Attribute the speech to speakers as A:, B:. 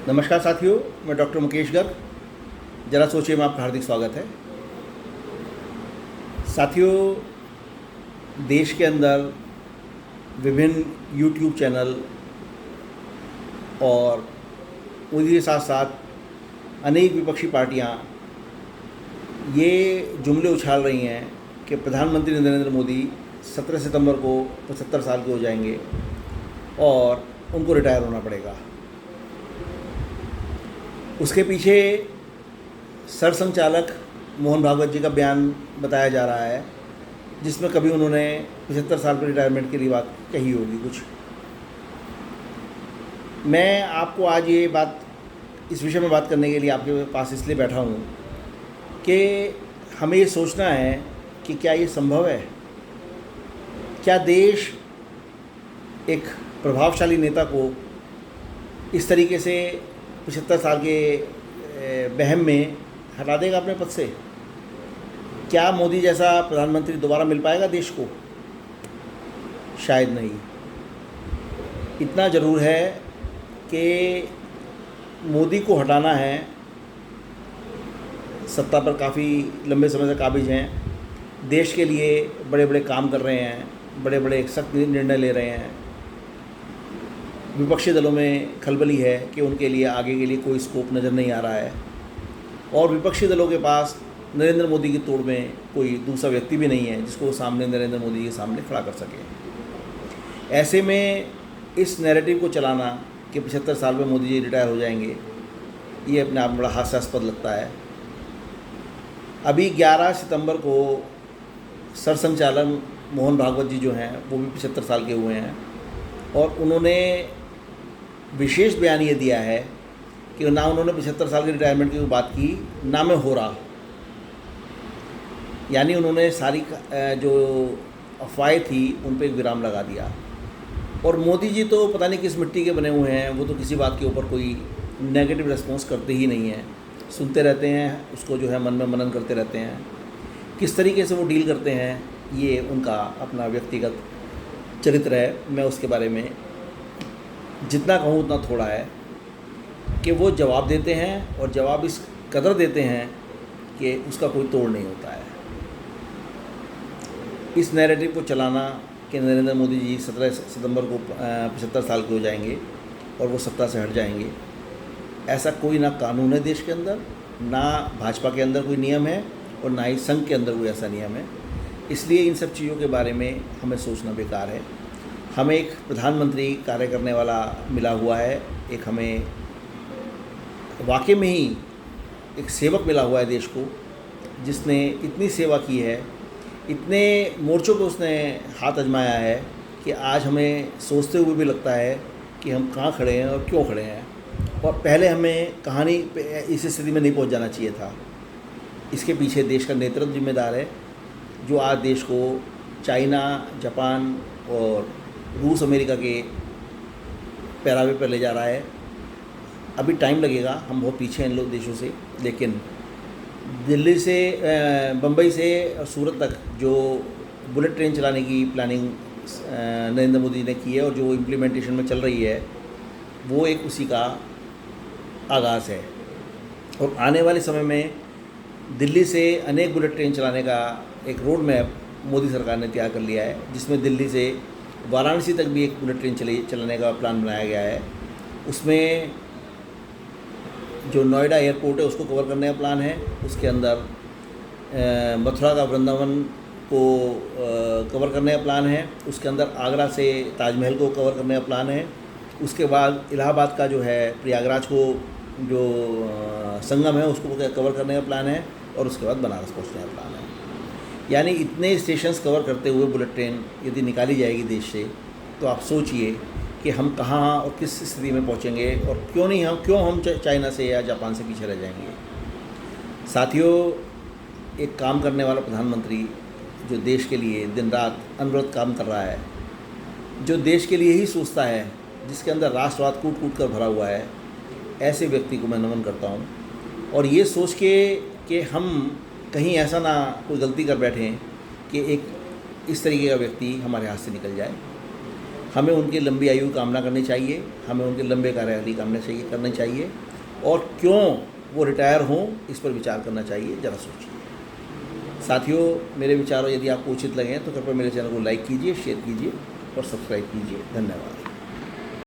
A: नमस्कार साथियों, मैं डॉक्टर मुकेश गर्ग। जरा सोचिए में आपका हार्दिक स्वागत है। साथियों, देश के अंदर विभिन्न यूट्यूब चैनल और उसी के साथ साथ अनेक विपक्षी पार्टियां ये जुमले उछाल रही हैं कि प्रधानमंत्री नरेंद्र मोदी 17 सितंबर को 75 साल के हो जाएंगे और उनको रिटायर होना पड़ेगा। उसके पीछे सरसंघचालक मोहन भागवत जी का बयान बताया जा रहा है, जिसमें कभी उन्होंने 75 साल पर रिटायरमेंट की बात कही होगी कुछ। मैं आपको आज ये बात इस विषय में बात करने के लिए आपके पास इसलिए बैठा हूँ कि हमें ये सोचना है कि क्या ये संभव है। क्या देश एक प्रभावशाली नेता को इस तरीके से 75 साल के बहम में हटा देगा अपने पद से? क्या मोदी जैसा प्रधानमंत्री दोबारा मिल पाएगा देश को? शायद नहीं। इतना ज़रूर है कि मोदी को हटाना है। सत्ता पर काफ़ी लंबे समय से काबिज हैं, देश के लिए बड़े बड़े काम कर रहे हैं, बड़े बड़े सख्त निर्णय ले रहे हैं। विपक्षी दलों में खलबली है कि उनके लिए आगे के लिए कोई स्कोप नज़र नहीं आ रहा है, और विपक्षी दलों के पास नरेंद्र मोदी की तोड़ में कोई दूसरा व्यक्ति भी नहीं है जिसको सामने नरेंद्र मोदी के सामने खड़ा कर सके। ऐसे में इस नैरेटिव को चलाना कि 75 साल में मोदी जी रिटायर हो जाएंगे, ये अपने आप में बड़ा हास्यास्पद लगता है। अभी 11 सितंबर को सरसंघचालक मोहन भागवत जी जो हैं वो भी 75 साल के हुए हैं, और उन्होंने विशेष बयान ये दिया है कि ना उन्होंने 75 साल की रिटायरमेंट की बात की, ना मैं हो रहा। यानी उन्होंने सारी जो अफवाहें थी उन पर एक विराम लगा दिया। और मोदी जी तो पता नहीं किस मिट्टी के बने हुए हैं, वो तो किसी बात के ऊपर कोई नेगेटिव रिस्पॉन्स करते ही नहीं हैं, सुनते रहते हैं, उसको जो है मन में मनन करते रहते हैं। किस तरीके से वो डील करते हैं ये उनका अपना व्यक्तिगत चरित्र है। मैं उसके बारे में जितना कहूँ उतना थोड़ा है कि वो जवाब देते हैं, और जवाब इस कदर देते हैं कि उसका कोई तोड़ नहीं होता है। इस नैरेटिव को चलाना कि नरेंद्र मोदी जी 17 सितंबर को 75 साल के हो जाएंगे और वो सत्ता से हट जाएंगे, ऐसा कोई ना कानून है देश के अंदर, ना भाजपा के अंदर कोई नियम है, और ना ही संघ के अंदर कोई ऐसा नियम है। इसलिए इन सब चीज़ों के बारे में हमें सोचना बेकार है। हमें एक प्रधानमंत्री कार्य करने वाला मिला हुआ है, एक हमें वाकई में ही एक सेवक मिला हुआ है देश को, जिसने इतनी सेवा की है, इतने मोर्चों पे उसने हाथ आजमाया है कि आज हमें सोचते हुए भी लगता है कि हम कहाँ खड़े हैं और क्यों खड़े हैं, और पहले हमें कहानी इस स्थिति में नहीं पहुंच जाना चाहिए था। इसके पीछे देश का नेतृत्व जिम्मेदार है, जो आज देश को चाइना, जापान और रूस, अमेरिका के पैरावे पर ले जा रहा है। अभी टाइम लगेगा, हम बहुत पीछे हैं इन लोग देशों से, लेकिन दिल्ली से बम्बई से और सूरत तक जो बुलेट ट्रेन चलाने की प्लानिंग नरेंद्र मोदी ने की है और जो इम्प्लीमेंटेशन में चल रही है, वो एक उसी का आगाज़ है। और आने वाले समय में दिल्ली से अनेक बुलेट ट्रेन चलाने का एक रोड मैप मोदी सरकार ने तैयार कर लिया है, जिसमें दिल्ली से वाराणसी तक भी एक बुलेट ट्रेन चलाने का प्लान बनाया गया है। उसमें जो नोएडा एयरपोर्ट है उसको कवर करने का प्लान है, उसके अंदर मथुरा का वृंदावन को कवर करने का प्लान है, उसके अंदर आगरा से ताजमहल को कवर करने का प्लान है, उसके बाद इलाहाबाद का जो है प्रयागराज को जो संगम है उसको कवर करने का प्लान है, और उसके बाद बनारस पहुंचने का प्लान है। यानी इतने स्टेशंस कवर करते हुए बुलेट ट्रेन यदि निकाली जाएगी देश से, तो आप सोचिए कि हम कहाँ और किस स्थिति में पहुँचेंगे, और क्यों हम चाइना से या जापान से पीछे रह जाएंगे। साथियों, एक काम करने वाला प्रधानमंत्री जो देश के लिए दिन रात अनवरत काम कर रहा है, जो देश के लिए ही सोचता है, जिसके अंदर राष्ट्रवाद कूट कूट कर भरा हुआ है, ऐसे व्यक्ति को मैं नमन करता हूँ। और ये सोच के कि हम कहीं ऐसा ना कोई गलती कर बैठें कि एक इस तरीके का व्यक्ति हमारे हाथ से निकल जाए। हमें उनकी लंबी आयु की कामना करनी चाहिए, हमें उनके लंबे कार्यकाल की कामना करनी चाहिए, और क्यों वो रिटायर हों इस पर विचार करना चाहिए, ज़रा सोचिए। साथियों, मेरे विचारों यदि आपको उचित लगें तो कृपया मेरे चैनल को लाइक कीजिए, शेयर कीजिए और सब्सक्राइब कीजिए। धन्यवाद।